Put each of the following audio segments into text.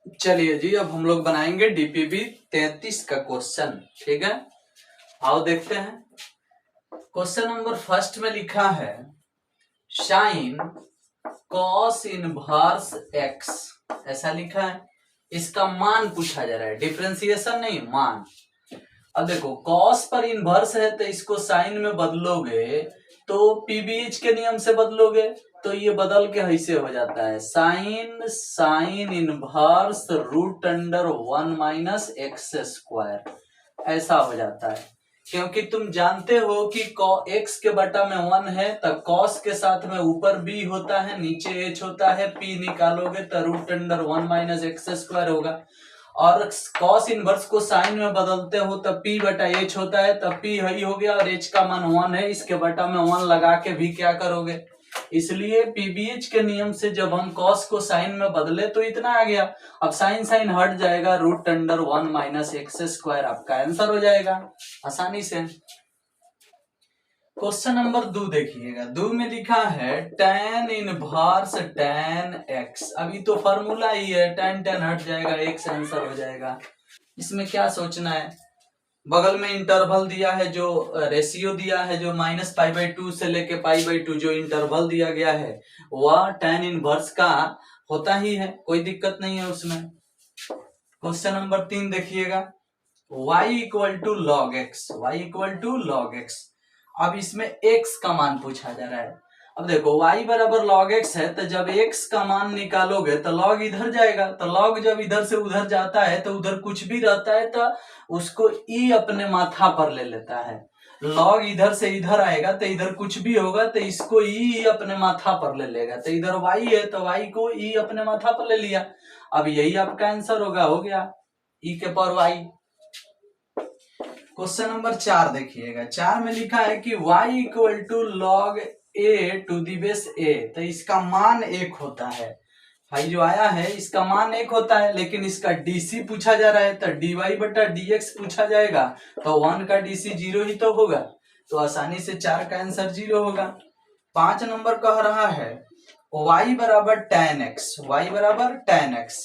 चलिए जी, अब हम लोग बनाएंगे डीपीबी 33 का क्वेश्चन। ठीक है, आओ देखते हैं। क्वेश्चन नंबर फर्स्ट में लिखा है साइन कॉस इनवर्स एक्स, ऐसा लिखा है। इसका मान पूछा जा रहा है, डिफरेंशिएशन नहीं, मान। अब देखो, कॉस पर इनवर्स है तो इसको साइन में बदलोगे तो पीबीएच के नियम से बदलोगे तो ये बदल के ऐसे हो जाता है sine inverse root under 1 minus x square, ऐसा हो जाता है। क्योंकि तुम जानते हो कि एक्स के बटा में 1 है तो कॉस के साथ में ऊपर बी होता है, नीचे एच होता है, पी निकालोगे तो root under 1 minus x square होगा। और कॉस इनवर्स को साइन में बदलते हो तब पी बटा एच होता है, तब पी ही हो गया और एच का मान 1 है, इसके बटा में 1 लगा के भी क्या करोगे। इसलिए पीबीएच के नियम से जब हम कॉस को साइन में बदले तो इतना आ गया। अब साइन साइन हट जाएगा, root under 1 minus x square आपका आंसर हो जाएगा आसानी से। क्वेश्चन नंबर 2 देखिएगा, 2 में लिखा है tan इनवर्स tan x। अभी तो फॉर्मूला ही है, tan tan हट जाएगा, x आंसर हो जाएगा। इसमें क्या सोचना है, बगल में इंटरवल दिया है, जो रेशियो दिया है, जो -π/2 से लेके π/2 जो इंटरवल दिया गया है वह tan इनवर्स का होता ही है, कोई दिक्कत नहीं है उसमें। क्वेश्चन नंबर 3 देखिएगा, y equal to log x, y equal to log x. अब इसमें x का मान पूछा जा रहा है। अब देखो, y बराबर लॉग x है तो जब x का मान निकालोगे तो log इधर जाएगा, तो log जब इधर से उधर जाता है तो उधर कुछ भी रहता है तो उसको e अपने माथा पर ले लेता है। log इधर से इधर आएगा तो इधर कुछ भी होगा तो इसको e अपने माथा पर ले लेगा, तो इधर y है तो y को e अपने माथा पर ले लिया। अब यही आपका आंसर होगा, हो गया e के पावर y। क्वेश्चन नंबर 4 देखिएगा, 4 में लिखा है कि y equal to log a to the base a, तो इसका मान 1 होता है। भाई जो आया है इसका मान 1 होता है, लेकिन इसका डीसी पूछा जा रहा है तो dy बटा dx पूछा जाएगा, तो 1 का डीसी 0 ही तो होगा, तो आसानी से 4 का आंसर 0 होगा। 5 नंबर कह रहा है y बराबर tan x, y बराबर tan x।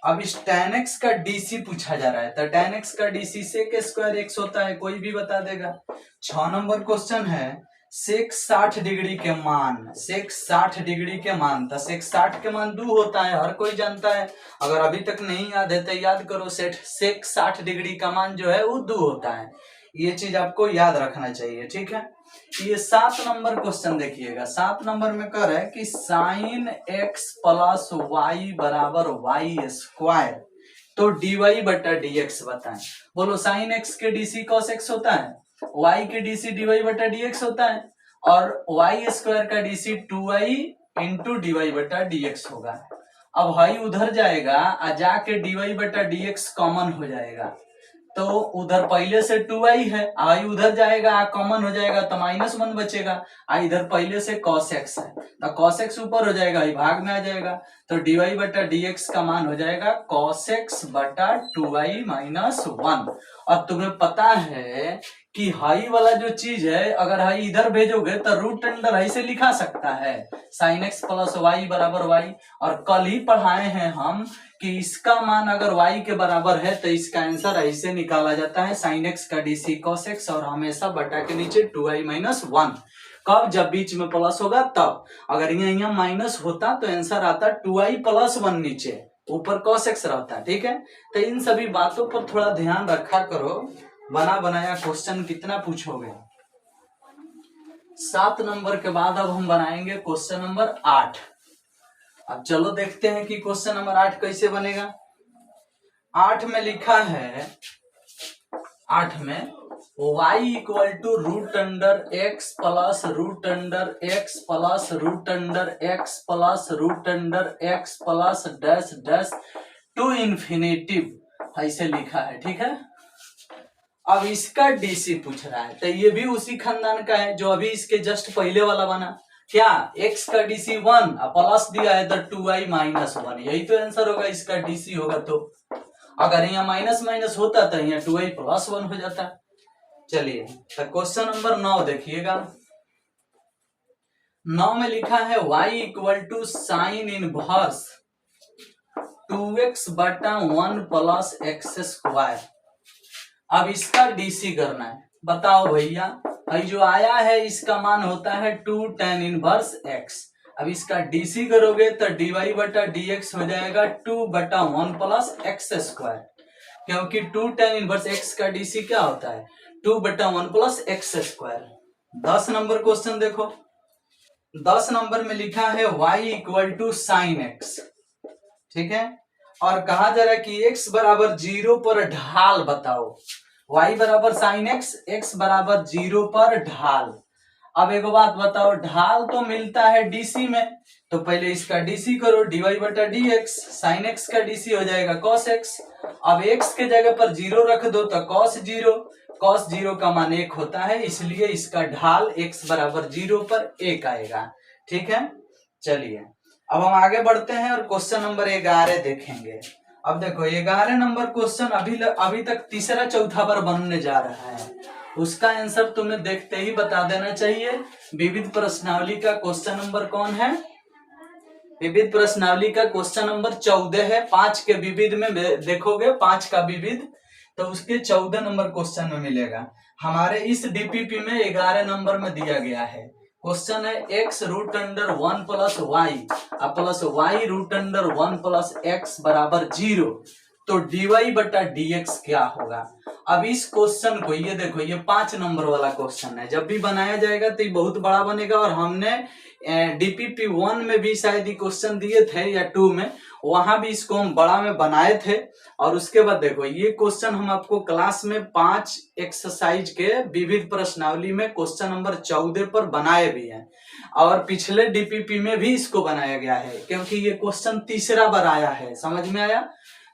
अब इस tan x का डीसी पूछा जा रहा है तो tan x का डीसी सेक स्क्वायर x होता है, कोई भी बता देगा। 6 नंबर क्वेश्चन है सेक 60 डिग्री के मान, सेक 60 डिग्री के मान, तो सेक 60 के मान 2 होता है, हर कोई जानता है। अगर अभी तक नहीं याद है तो याद करो, सेक 60 डिग्री का मान जो है वो 2 होता है, ये चीज आपको याद रखना चाहिए। ठीक है, ये 7 नंबर क्वेश्चन देखिएगा, 7 नंबर में कह रहा है कि साइन एक्स प्लस वाई बराबर वाई स्क्वायर, तो dy बटा dx बताएं। बोलो, साइन एक्स के डीसी कॉस एक्स होता है, y के डीसी dy बटा dx होता है, और y स्क्वायर का डीसी 2y इंटू dy बटा dx होगा। अब y उधर जाएगा और जाके dy बटा dx कॉमन हो जाएगा, तो उधर पहले से 2y है, आई उधर जाएगा कॉमन हो जाएगा तो -1 बचेगा। आई इधर पहले से cos x है तो cos x ऊपर हो जाएगा, आई भाग में आ जाएगा, तो dy बटा dx का मान हो जाएगा cos x बटा 2y माइनस 1। और तुम्हें पता है कि हाई वाला जो चीज है, अगर हाई इधर भेजोगे तो रूट अंडर हाई से लिखा सकता है, साइन एक्स प्लस वाई बराबर वाई। और कल ही पढ़ाए हैं हम कि इसका मान अगर y के बराबर है तो इसका आंसर ऐसे निकाला जाता है, साइन एक्स का डीसी कॉस एक्स और हमेशा बटा के नीचे 2y माइनस 1। कब, जब बीच में प्लस होगा तब। अगर यहाँ माइनस होता तो आंसर आता 2y प्लस 1, नीचे ऊपर कॉस एक्स रहता। ठीक है, तो इन सभी बातों पर थोड़ा ध्यान रखा करो, बना बनाया क्वेश्चन कितना पूछोगे। 7 नंबर के बाद अब हम बनाएंगे क्वेश्चन नंबर 8। अब चलो देखते हैं कि क्वेश्चन नंबर 8 कैसे बनेगा। 8 में लिखा है, 8 में y equal to root under x plus root under x plus root under x plus root under x plus dash dash to infinitive, ऐसे लिखा है। ठीक है, अब इसका डीसी पूछ रहा है तो ये भी उसी खानदान का है जो अभी इसके जस्ट पहले वाला बना। क्या, x का डीसी 1 प्लस दिया है तो 2y माइनस 1, यही तो आंसर होगा, इसका डीसी होगा। तो अगर यहाँ माइनस माइनस होता तो यहाँ 2y प्लस 1 हो जाता। चलिए, तो क्वेश्चन नंबर 9 देखिएगा। 9 में लिखा है y equal to sine inverse 2x बटा 1 प्लस एक्स स्क्वायर। अब इसका डीसी करना है। बताओ भैया, भाई जो आया है इसका मान होता है 2 tan इनवर्स x। अब इसका डीसी करोगे तो dy बटा dx हो जाएगा 2 बटा 1 प्लस एक्स स्क्वायर, क्योंकि 2 tan इनवर्स x का डीसी क्या होता है 2 बटा 1 plus x square. 10 number question देखो। 10 नंबर में लिखा है y equal to sine x, ठीक है, और कहा जा रहा है कि x बराबर 0 पर ढाल बताओ। y बराबर साइन एक्स, x बराबर 0 पर ढाल। अब एक बात बताओ, ढाल तो मिलता है डीसी में, तो पहले इसका डीसी करो, dy बटा dx। साइन एक्स का डीसी हो जाएगा cos x। अब x के जगह पर 0 रख दो तो cos 0। cos 0 का मान 1 होता है, इसलिए इसका ढाल x बराबर 0 पर 1 आएगा। ठीक है, चलिए अब हम आगे बढ़ते हैं और क्वेश्चन नंबर 11 देखेंगे। अब देखो 11 नंबर क्वेश्चन अभी तक तीसरा चौथा बार बनने जा रहा है। उसका आंसर तुम्हें देखते ही बता देना चाहिए। विविध प्रश्नावली का क्वेश्चन नंबर कौन है? विविध प्रश्नावली का क्वेश्चन नंबर 14 है। 5 के विविध में देखोगे, 5 का विविध तो उसके 14 नंबर क्वेश्चन में मिलेगा। हमारे इस डीपीपी में 11 नंबर में दिया गया है। क्वेश्चन है x root under 1 plus y plus y root under 1 plus x बराबर 0, तो dy बटा dx क्या होगा? अब इस क्वेश्चन को ये देखो, ये 5 नंबर वाला क्वेश्चन है। जब भी बनाया जाएगा तो ये बहुत बड़ा बनेगा, और हमने डीपीपी 1 में भी शायद ये क्वेश्चन दिए थे या 2 में, वहां भी इसको हम बड़ा में बनाए थे। और उसके बाद देखो ये क्वेश्चन हम आपको क्लास में 5 एक्सरसाइज के विविध प्रश्नावली में क्वेश्चन नंबर 14 पर बनाए भी हैं, और पिछले डीपीपी में भी इसको बनाया गया है, क्योंकि ये क्वेश्चन तीसरा बार आया है। समझ में आया?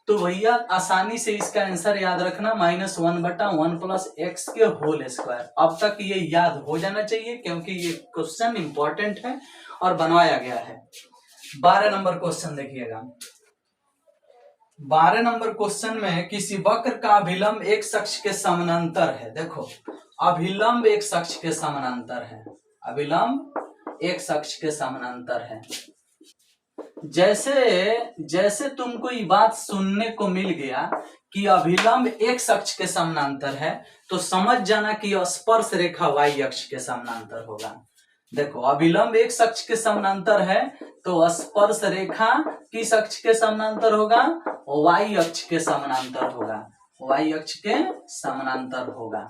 तो भैया आसानी से इसका आंसर याद रखना, -1 बटा 1 प्लस एक्स के होल स्क्वायर। अब तक ये याद हो जाना चाहिए, क्योंकि ये क्वेश्चन इंपॉर्टेंट है और बनवाया गया है। 12 नंबर क्वेश्चन देखिएगा। 12 नंबर क्वेश्चन में किसी वक्र का अभिलंब एक अक्ष के समानांतर है। देखो, अभिलंब एक अक्ष के समानांतर है, अभिलंब एक अक्ष के समानांतर है। जैसे जैसे तुमको ये बात सुनने को मिल गया कि अभिलंब x अक्ष के समानांतर है, तो समझ जाना कि स्पर्श रेखा y अक्ष के समानांतर होगा। देखो, अभिलंब x अक्ष के समानांतर है, तो स्पर्श रेखा किस अक्ष के समानांतर होगा? y अक्ष के समानांतर होगा, y अक्ष के समानांतर होगा।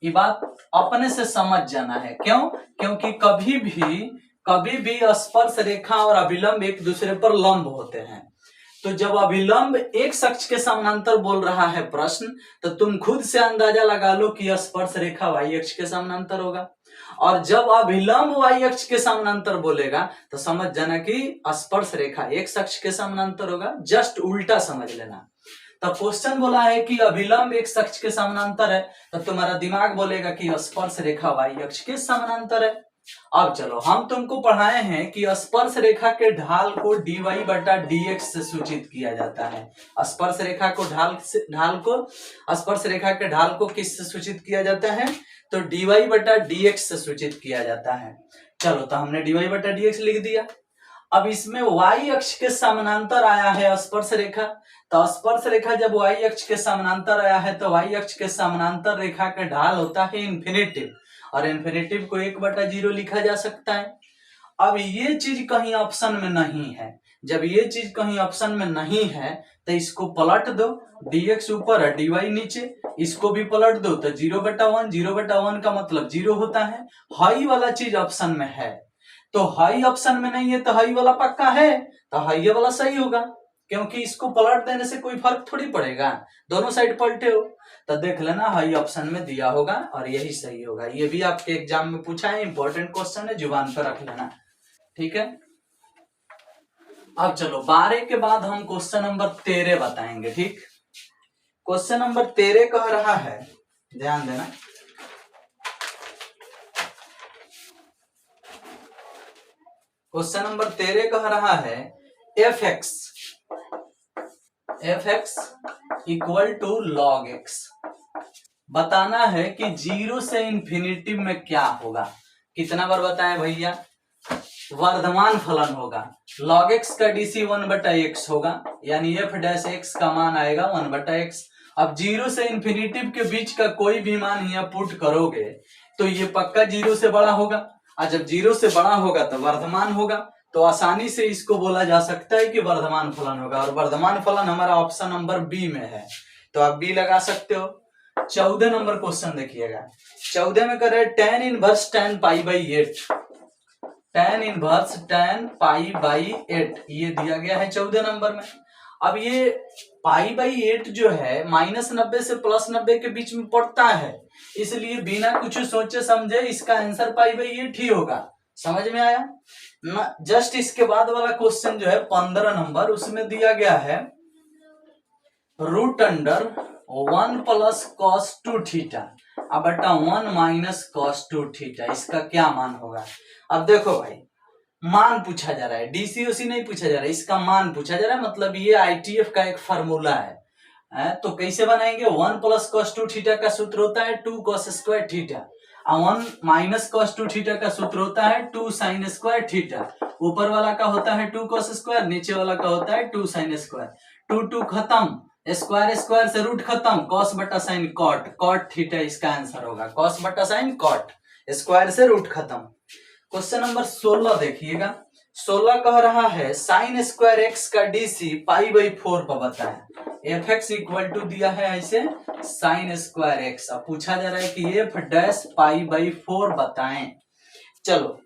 ये बात अपने से समझ जाना है। क्यों? क्योंकि कभी भी स्पर्श रेखा और अभिलंब एक दूसरे पर लंब होते हैं। तो जब अभिलंब एक अक्ष के समानांतर बोल रहा है प्रश्न, तो तुम खुद से अंदाजा लगा लो कि स्पर्श रेखा y अक्ष के समानांतर होगा। और जब अभिलंब y अक्ष के समानांतर बोलेगा तो समझ जाना कि स्पर्श रेखा x अक्ष के समानांतर होगा। जस्ट उल्टा समझ लेना। तो क्वेश्चन बोला है कि अभिलंब एक अक्ष के समानांतर है, तो तुम्हारा दिमाग बोलेगा कि स्पर्श रेखा y अक्ष के समानांतर है। अब चलो, हम तुमको पढ़ाए हैं कि स्पर्श रेखा के ढाल को dy बटा dx से सूचित किया जाता है। स्पर्श रेखा को स्पर्श रेखा के ढाल को किस से सूचित किया जाता है? तो dy बटा dx से सूचित किया जाता है। चलो, तो हमने dy बटा dx लिख दिया। अब इसमें y अक्ष के समानांतर आया है स्पर्श रेखा, तो स्पर्श रेखा जब y अक्ष के समानांतर आया है, तो y अक्ष के समानांतर रेखा का ढाल होता है इन्फिनेटिव, और इन्फिनेटिव को 1/0 लिखा जा सकता है। अब ये चीज कहीं ऑप्शन में नहीं है। जब ये चीज कहीं ऑप्शन में नहीं है तो इसको पलट दो, dx ऊपर है dy नीचे, इसको भी पलट दो तो 0/1, 0/1 का मतलब 0 होता है। हाई वाला चीज ऑप्शन में है, तो हाई ऑप्शन में नहीं है तो हाई वाला पक्का है, तो हाई वाला सही होगा, क्योंकि इसको पलट देने से कोई फर्क थोड़ी पड़ेगा, दोनों साइड पलटे हो। तो देख लेना हाई ऑप्शन में दिया होगा और यही सही होगा। ये भी आपके एग्जाम में पूछा है, इंपॉर्टेंट क्वेश्चन है, जुबान पर रख लेना। ठीक है, अब चलो 12 के बाद हम क्वेश्चन नंबर 13 बताएंगे। ठीक, क्वेश्चन नंबर 13 कह रहा है, ध्यान देना, क्वेश्चन नंबर 13 कह रहा है f x equal to log x. बताना है कि 0 से इन्फिनिटी में क्या होगा। कितना बार बताएं भैया? वर्धमान फलन होगा। log x का डीसी 1/x होगा, यानी एफ डैश एक्स का मान आएगा 1/x। अब जीरो से इन्फिनिटिव के बीच का कोई भी मान यहाँ पुट करोगे तो ये पक्का जीरो से बड़ा होगा, और जब जीरो से बड़ा होगा तो वर्धमान होगा, तो आसानी से इसको बोला जा सकता है कि वर्धमान फलन होगा। और वर्धमान फलन हमारा ऑप्शन नंबर बी में है, तो आप बी लगा सकते हो। 14 नंबर क्वेश्चन देखिएगा। 14 में कर रहे tan inverse tan π/8, tan inverse tan π/8 ये दिया गया है 14 नंबर में। अब ये π/8 जो है -90 से +90 के बीच में पड़ता है, इसलिए बिना कुछ सोचे समझे इसका आंसर π/8 ही होगा। समझ में आया ना? जस्ट इसके बाद वाला क्वेश्चन जो है 15 नंबर, उसमें दिया गया है √1 + cos 2θ अब बटा 1 - cos 2θ, इसका क्या मान होगा? अब देखो भाई, मान पूछा जा रहा है, डीसीओसी नहीं पूछा जा रहा है, इसका मान पूछा जा रहा है। मतलब ये आईटीएफ का एक फार्मूला है। तो कैसे बनाएंगे? 1 + cos 2θ का सूत्र होता है 2 cos स्क्वायर थीटा, और 1 - cos 2θ का सूत्र होता है 2 sin स्क्वायर थीटा। ऊपर वाला का होता है 2 cos स्क्वायर, नीचे वाला का होता है 2 sin स्क्वायर। 2 खत्म, स्क्वायर स्क्वायर से रूट खत्म, cos बटा साइन कॉट, cot थीटा इसका आंसर होगा। cos बटा साइन कॉट, स्क्वायर से रूट खत्म। क्वेश्चन नंबर 16 देखिएगा। 16 कह रहा है साइन स्क्वायर एक्स का डीसी π/4 पर बताएं। एफ एक्स इक्वल टू दिया है ऐसे साइन स्क्वायर एक्स, अब पूछा जा रहा है कि एफ डैश π/4 बताएं। चलो,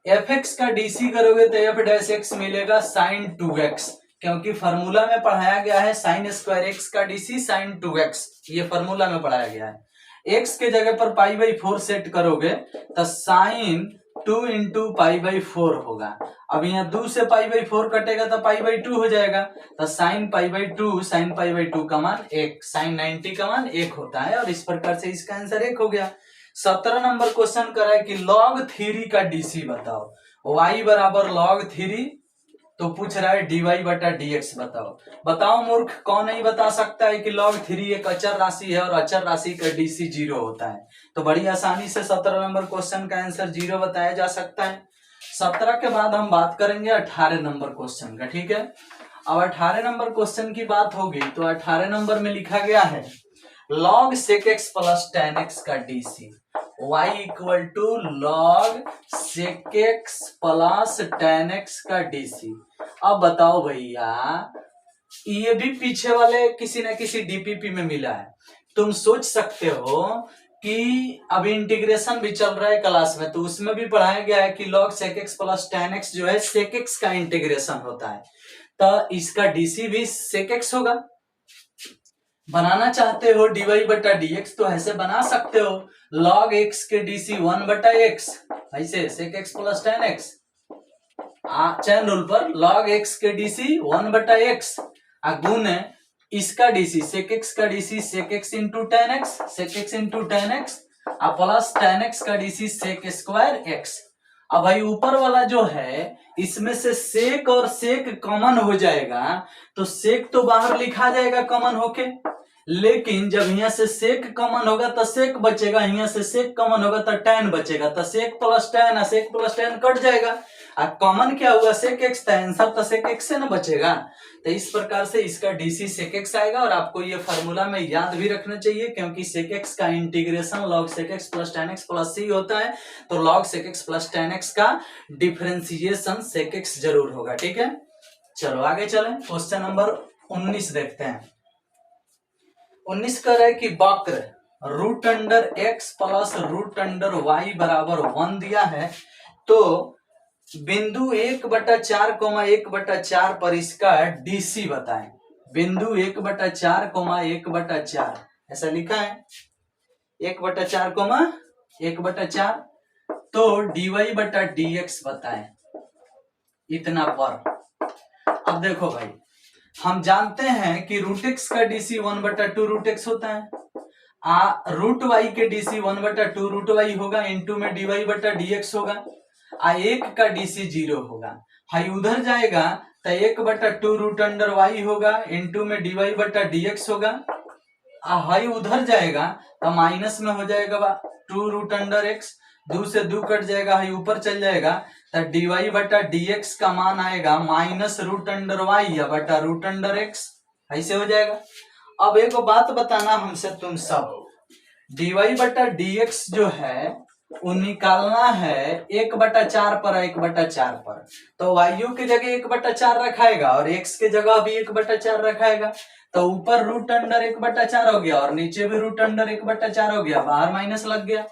एफ एक्स का डीसी करोगे तो एफ डैश एक्स मिलेगा साइन 2x, क्योंकि फार्मूला में पढ़ाया गया है साइन स्क्वायर एक्स का डीसी साइन 2x, ये फार्मूला में पढ़ाया गया है। एक्स के जगह पर π/4 सेट करोगे तो साइन 2 × π/4 होगा। अब यहाँ 2 से π/4 कटेगा तो π/2 हो जाएगा, तो साइन π/2 का मान 1, साइन 90 का मान 1 होता है, और इस प्रकार से इसका आंसर 1 हो गया। 17 नंबर क्वेश्चन कर रहा है कि log 3 का डीसी बताओ। y बराबर log 3, तो पूछ रहा है dy/dx बताओ। बताओ मूर्ख, कौन नहीं बता सकता है कि log 3 एक अचर राशि है और अचर राशि का डीसी 0 होता है। तो बड़ी आसानी से 17 नंबर क्वेश्चन का आंसर 0 बताया जा सकता है। 17 के बाद हम बात करेंगे 18 नंबर क्वेश्चन का, ठीक है। अब 18 नंबर क्वेश्चन की बात होगी तो 18 नंबर में लिखा गया है log sec x + tan x का DC, y = log sec x + tan x का डीसी। अब बताओ भैया, ये भी पीछे वाले किसी न किसी डीपीपी में मिला है। तुम सोच सकते हो कि अभी इंटीग्रेशन भी चल रहा है क्लास में, तो उसमें भी पढ़ाया गया है कि log sec x + tan x जो है sec x का इंटीग्रेशन होता है, तो इसका डीसी भी sec x होगा। बनाना चाहते हो dy/dx तो ऐसे बना सकते हो, log x के डीसी 1/x, ऐसे sec x + tan x, chain rule पर log x के डीसी 1/x, गुण इसका डीसी sec x का DC sec x × tan x, sec x × tan x, plus tan x का डीसी sec स्क्वायर x। अब भाई ऊपर वाला जो है इसमें से सेक और सेक कॉमन हो जाएगा, तो सेक तो बाहर लिखा जाएगा कॉमन होके, लेकिन जब यहाँ से सेक कॉमन होगा तो सेक बचेगा, यहाँ से सेक कॉमन होगा तो टैन बचेगा, तो sec plus tan, sec plus tan cut जाएगा। अब कॉमन क्या हुआ? सेक एक्स, आंसर तो सेक एक्स से ना बचेगा। तो इस प्रकार से इसका डीसी सेक एक्स आएगा, और आपको ये फार्मूला में याद भी रखना चाहिए, क्योंकि सेक एक्स का integration log sec x + tan x + c होता है, तो log sec x + tan x का डिफरेंशिएशन sec x जरूर होगा, ठीक है। चलो आगे चलें, क्वेश्चन नंबर 19 देखते हैं। 19 कर रहा है कि वक्र √x + √y = 1 दिया है, तो बिंदु 1/4, 1/4 पर इसका डीसी बताएं। बिंदु 1/4, 1/4 ऐसा लिखा है, 1/4, 1/4, तो dy/dx बताएं इतना पर। अब देखो भाई, हम जानते हैं कि √x का डीसी 1/2 √x होता है, √y के डीसी 1/2 √y होगा, इंटू में dy/dx होगा, 1 का डीसी 0 होगा। हाई उधर जाएगा तो 1/2 √y होगा, इंटू में dy/dx होगा, हाई उधर जाएगा तो माइनस में हो जाएगा 2 √x, 2 से 2 कट जाएगा, हाई ऊपर चल जाएगा तो dy बटा dx का मान आएगा माइनस रूट अंडर वाई या बटा रूट अंडर एक्स, ऐसे हो जाएगा। अब एक बात बताना हमसे तुम सब, dy बटा dx जो है वो निकालना है 1/4 पर 1/4 पर, तो वायु की जगह 1/4 रखाएगा और x के जगह भी 1/4 रखाएगा, तो ऊपर रूट अंडर 1/4 हो गया और नीचे भी रूट अंडर 1/4 हो गया, बाहर माइनस लग गया।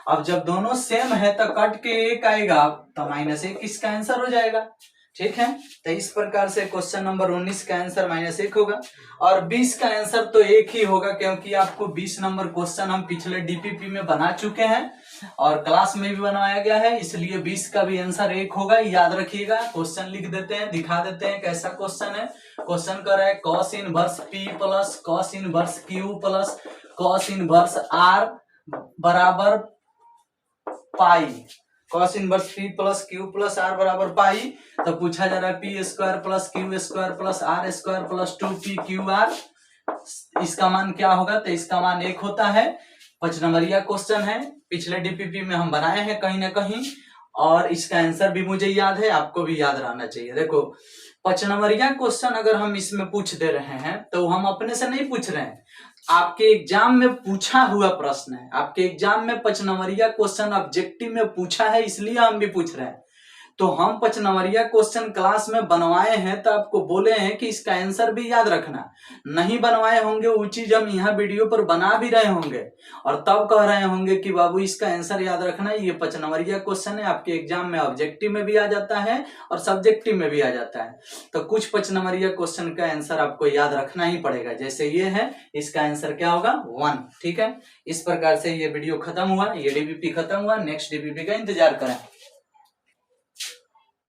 अब जब दोनों सेम है तो कट के एक आएगा तो -1 इसका आंसर हो जाएगा। ठीक है, तो इस प्रकार से क्वेश्चन नंबर 19 का आंसर -1 होगा और 20 का आंसर तो 1 ही होगा, क्योंकि आपको 20 नंबर क्वेश्चन हम पिछले डीपीपी में बना चुके हैं और क्लास में भी बनाया गया है, इसलिए 20 का भी आंसर 1 होगा। याद रखिएगा, क्वेश्चन लिख देते हैं, दिखा देते हैं कैसा क्वेश्चन है। क्वेश्चन कर रहा है cos inverse P plus cos inverse Q plus cos inverse R बराबर पाई, cos inverse P plus Q plus R बराबर पाई। तो पूछा जा रहा है P square plus Q square plus R square plus 2PQR, इसका मान क्या होगा? तो इसका मान 1 होता है। 5 नंबरिया क्वेश्चन है, पिछले डीपीपी में हम बनाए हैं कहीं ना कहीं, और इसका आंसर भी मुझे याद है, आपको भी याद रहना चाहिए। देखो 5 नंबरिया क्वेश्चन अगर हम इसमें पूछ दे रहे हैं तो हम अपने से नहीं पूछ रहे हैं, आपके एग्जाम में पूछा हुआ प्रश्न है। आपके एग्जाम में 5 नंबरिया क्वेश्चन ऑब्जेक्टिव में पूछा है, इसलिए हम भी पूछ रहे हैं। तो हम 5 नंबरिया क्वेश्चन क्लास में बनवाए हैं, तो आपको बोले हैं कि इसका आंसर भी याद रखना। नहीं बनवाए होंगे वो चीज हम यहाँ वीडियो पर बना भी रहे होंगे और तब कह रहे होंगे कि बाबू इसका आंसर याद रखना, ये 5 नंबरिया क्वेश्चन है, आपके एग्जाम में ऑब्जेक्टिव में भी आ जाता है और सब्जेक्टिव में भी आ जाता है। तो कुछ 5 नंबरिया क्वेश्चन का आंसर आपको याद रखना ही पड़ेगा, जैसे ये है, इसका आंसर क्या होगा? 1। ठीक है, इस प्रकार से ये वीडियो खत्म हुआ, ये डीपीपी खत्म हुआ, नेक्स्ट डीपीपी का इंतजार करें।